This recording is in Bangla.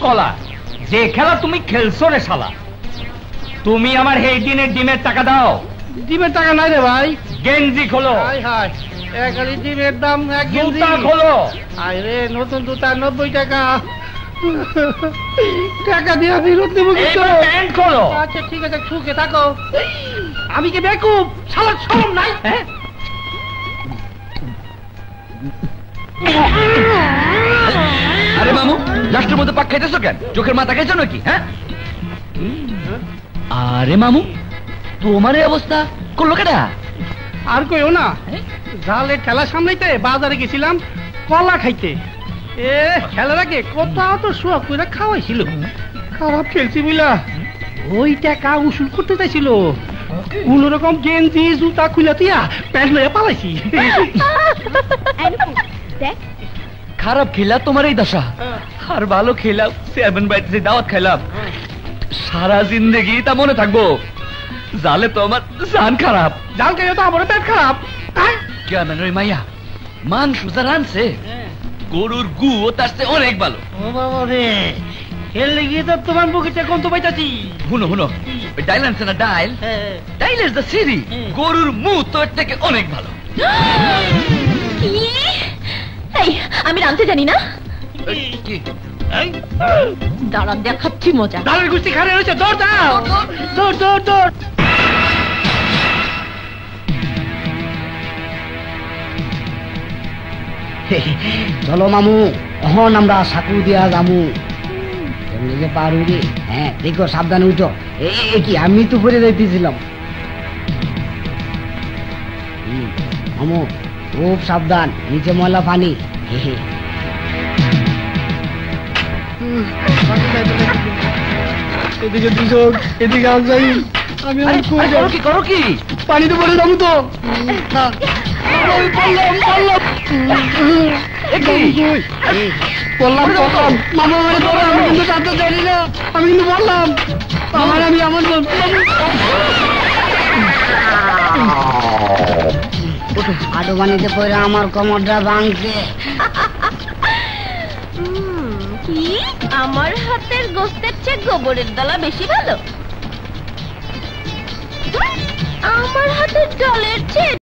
কলা যে খেলা তুমি খেলছো রে শালা। তুমি আমার এই দিনের ডিমের টাকা দাও। ডিমের টাকা নাই রে ভাই। গেঞ্জি খোলো। একালি ডিমের দাম এক গেঞ্জি। জুতা খোলো। আরে নতুন জুতা 90 টাকা। টাকা দিয়ে ফেরত দেবো কিন্তু। প্যান্ট খোলো। আচ্ছা ঠিক আছে সুখে থাকো। আমি কি বেকুব? শালার শরম নাই? আরে মামু লাস্টের মধ্যে পাক খাইতেছো কেন? চোখের মাথা খাইছো নাকি? হ্যাঁ আরে মামু তোমার এই অবস্থা করলো কেডা? আর কইও না, জালে ঠেলা সামলাইতে বাজারে গেছিলাম কলা খাইতে। খেলার আগে কোথাও তো শোয়া করে খাওয়াইছিল। খারাপ খেলছি বুঝলা, ওই টাকা উসুল করতে চাইছিল। কোন রকম গেঞ্জি জুতা খুলে দিয়া প্যান্ট লইয়া পালাইছি। খারাপ খেলা তোমার এই দশা। আর ভালো খেলাম চেয়ারম্যান বাড়িতে দাওয়াত খাইলাম, সারা জিন্দগি তা মনে থাকবো। জালে তো আমার জান খারাপ। জাল খাইও তো আমার পেট খারাপ। চেয়ারম্যান ওই মাইয়া মাংস যা রানছে গরুর গু ও তার চেয়ে অনেক ভালো। ও বাবা রে, খেললে গিয়ে তো তোমার বুকেটা কন্ত পাইতাছি। হুনো হুনো, ওই ডাইল আনছে না ডাইল, ডাইলের যা সিঁড়ি গরুর মুখ তো এর থেকে অনেক ভালো। এই আমি রাঁধতে জানি না। কি দাঁড়ান দেখাচ্ছি মজা। দাঁড়ের গুষ্টি খারে রয়েছে, দৌড় দাও, দৌড় দৌড় দৌড়। চলো মামু, অহন আমরা সাকু দিয়া যামু। নিজে পারু রে। হ্যাঁ দেখো সাবধানে উঠো। কি আমি তো পরে যাইতেছিলাম। মামু খুব সাবধান, নিচে ময়লা পানি। এদিকে দুজন, এদিকে যাই। আমি করো কি? পানিতে পড়ে যাবো তো। বললাম মামা আমি কিন্তু জানতে চাইনি না। আমি কিন্তু বললাম আমি আমার আটো পানিতে পড়ে আমার কোমরটা ভাঙছে। কি আমার হাতের গোস্তের চেয়ে গোবরের দলা বেশি ভালো? আমার হাতের জলের চেয়ে